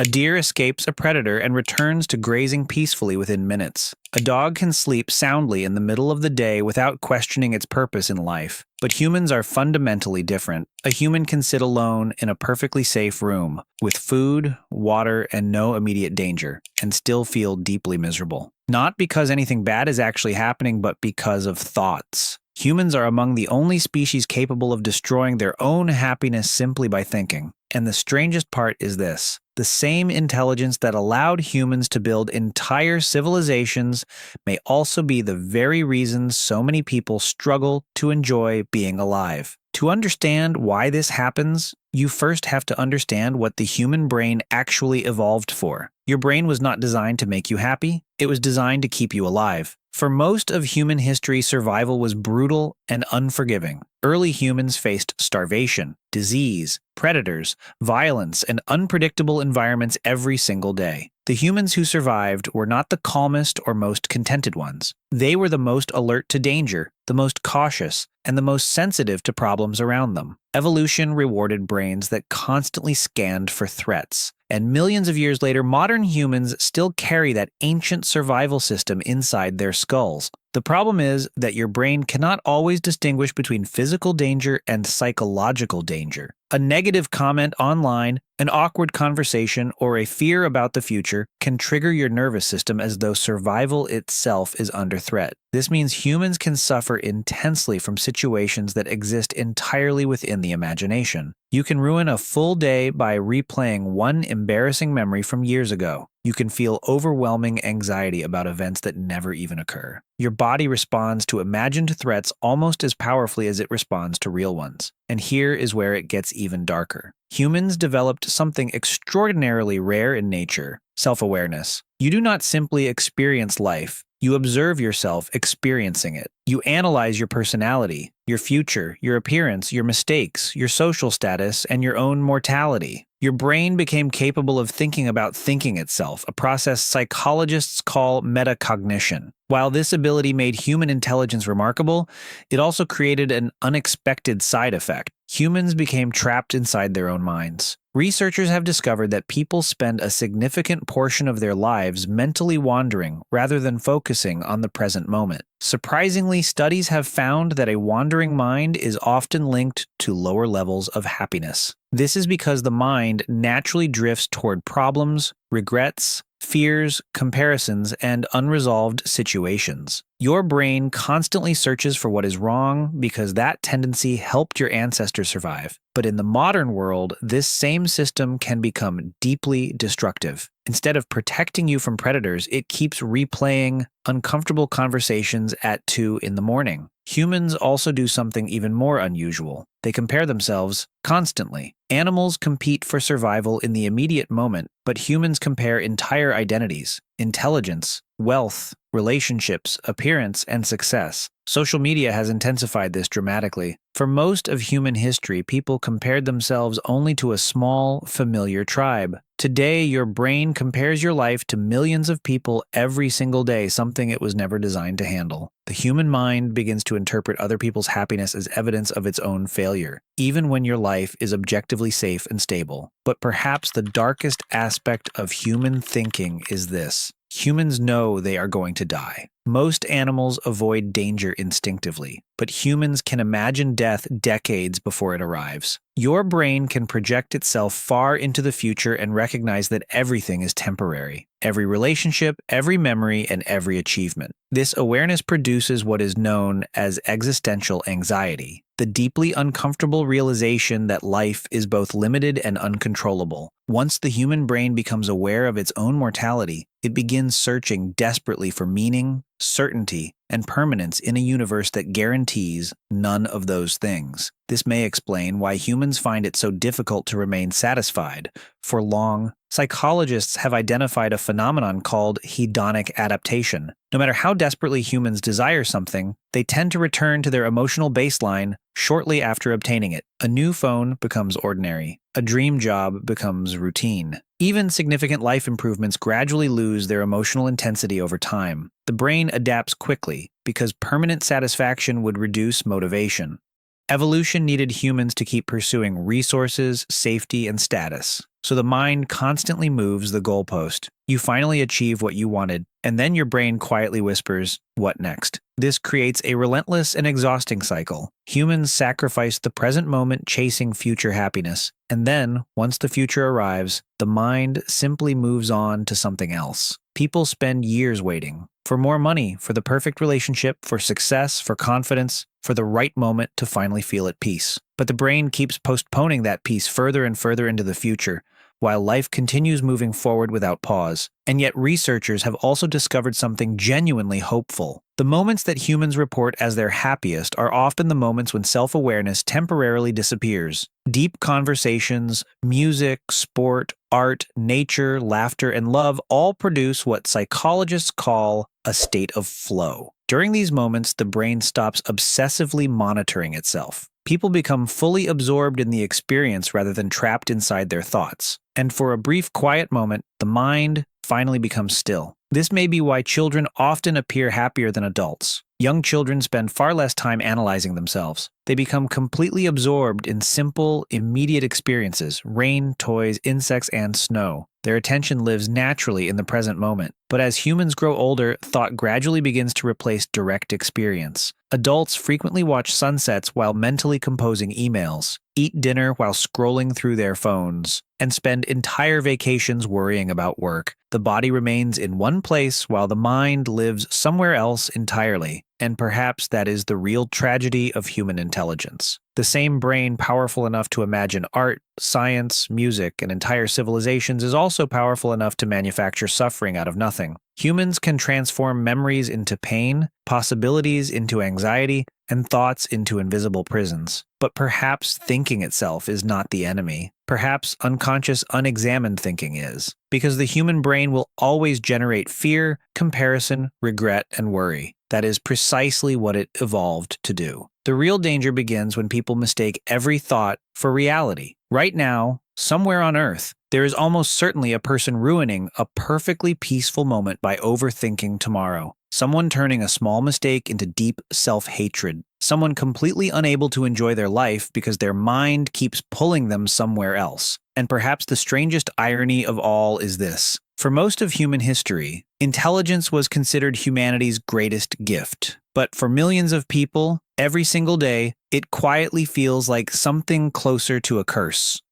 A deer escapes a predator and returns to grazing peacefully within minutes. A dog can sleep soundly in the middle of the day without questioning its purpose in life. But humans are fundamentally different. A human can sit alone in a perfectly safe room, with food, water, and no immediate danger, and still feel deeply miserable. Not because anything bad is actually happening, but because of thoughts. Humans are among the only species capable of destroying their own happiness simply by thinking. And the strangest part is this: the same intelligence that allowed humans to build entire civilizations may also be the very reason so many people struggle to enjoy being alive. To understand why this happens, you first have to understand what the human brain actually evolved for. Your brain was not designed to make you happy, it was designed to keep you alive. For most of human history, survival was brutal and unforgiving. Early humans faced starvation, disease, predators, violence, and unpredictable environments every single day. The humans who survived were not the calmest or most contented ones. They were the most alert to danger, the most cautious, and the most sensitive to problems around them. Evolution rewarded brains that constantly scanned for threats. And millions of years later, modern humans still carry that ancient survival system inside their skulls. The problem is that your brain cannot always distinguish between physical danger and psychological danger. A negative comment online, an awkward conversation, or a fear about the future can trigger your nervous system as though survival itself is under threat. This means humans can suffer intensely from situations that exist entirely within the imagination. You can ruin a full day by replaying one embarrassing memory from years ago. You can feel overwhelming anxiety about events that never even occur. Your body responds to imagined threats almost as powerfully as it responds to real ones. And here is where it gets even darker. Humans developed something extraordinarily rare in nature: self-awareness. You do not simply experience life. You observe yourself experiencing it. You analyze your personality, your future, your appearance, your mistakes, your social status, and your own mortality. Your brain became capable of thinking about thinking itself, a process psychologists call metacognition. While this ability made human intelligence remarkable, it also created an unexpected side effect. Humans became trapped inside their own minds. Researchers have discovered that people spend a significant portion of their lives mentally wandering rather than focusing on the present moment. Surprisingly, studies have found that a wandering mind is often linked to lower levels of happiness. This is because the mind naturally drifts toward problems, regrets, fears, comparisons, and unresolved situations. Your brain constantly searches for what is wrong because that tendency helped your ancestors survive. But in the modern world, this same system can become deeply destructive. Instead of protecting you from predators, it keeps replaying uncomfortable conversations at 2 in the morning. Humans also do something even more unusual. They compare themselves constantly. Animals compete for survival in the immediate moment, but humans compare entire identities, intelligence, wealth, relationships, appearance, and success. Social media has intensified this dramatically. For most of human history, people compared themselves only to a small, familiar tribe. Today, your brain compares your life to millions of people every single day, something it was never designed to handle. The human mind begins to interpret other people's happiness as evidence of its own failure, even when your life is objectively safe and stable. But perhaps the darkest aspect of human thinking is this: humans know they are going to die. Most animals avoid danger instinctively, but humans can imagine death decades before it arrives. Your brain can project itself far into the future and recognize that everything is temporary. Every relationship, every memory, and every achievement. This awareness produces what is known as existential anxiety, the deeply uncomfortable realization that life is both limited and uncontrollable. Once the human brain becomes aware of its own mortality, it begins searching desperately for meaning, certainty, and permanence in a universe that guarantees none of those things. This may explain why humans find it so difficult to remain satisfied for long. Psychologists have identified a phenomenon called hedonic adaptation. No matter how desperately humans desire something, they tend to return to their emotional baseline shortly after obtaining it. A new phone becomes ordinary. A dream job becomes routine. Even significant life improvements gradually lose their emotional intensity over time. The brain adapts quickly because permanent satisfaction would reduce motivation. Evolution needed humans to keep pursuing resources, safety, and status. so the mind constantly moves the goalpost. You finally achieve what you wanted, and then your brain quietly whispers, "What next?" This creates a relentless and exhausting cycle. Humans sacrifice the present moment chasing future happiness, and then, once the future arrives, the mind simply moves on to something else. People spend years waiting for more money, for the perfect relationship, for success, for confidence, for the right moment to finally feel at peace. But the brain keeps postponing that peace further and further into the future, while life continues moving forward without pause. And yet researchers have also discovered something genuinely hopeful. The moments that humans report as their happiest are often the moments when self-awareness temporarily disappears. Deep conversations, music, sport, art, nature, laughter, and love all produce what psychologists call a state of flow. During these moments, the brain stops obsessively monitoring itself. People become fully absorbed in the experience rather than trapped inside their thoughts. And for a brief quiet moment, the mind finally becomes still. This may be why children often appear happier than adults. Young children spend far less time analyzing themselves. They become completely absorbed in simple, immediate experiences: rain, toys, insects, and snow. Their attention lives naturally in the present moment. But as humans grow older, thought gradually begins to replace direct experience. Adults frequently watch sunsets while mentally composing emails, eat dinner while scrolling through their phones, and spend entire vacations worrying about work. The body remains in one place while the mind lives somewhere else entirely. And perhaps that is the real tragedy of human intelligence. The same brain powerful enough to imagine art, science, music, and entire civilizations is also powerful enough to manufacture suffering out of nothing. Humans can transform memories into pain, possibilities into anxiety, and thoughts into invisible prisons. But perhaps thinking itself is not the enemy. Perhaps unconscious, unexamined thinking is. Because the human brain will always generate fear, comparison, regret, and worry. That is precisely what it evolved to do. The real danger begins when people mistake every thought for reality. Right now, somewhere on Earth, there is almost certainly a person ruining a perfectly peaceful moment by overthinking tomorrow. Someone turning a small mistake into deep self-hatred. Someone completely unable to enjoy their life because their mind keeps pulling them somewhere else. And perhaps the strangest irony of all is this. For most of human history, intelligence was considered humanity's greatest gift. But for millions of people, every single day, it quietly feels like something closer to a curse.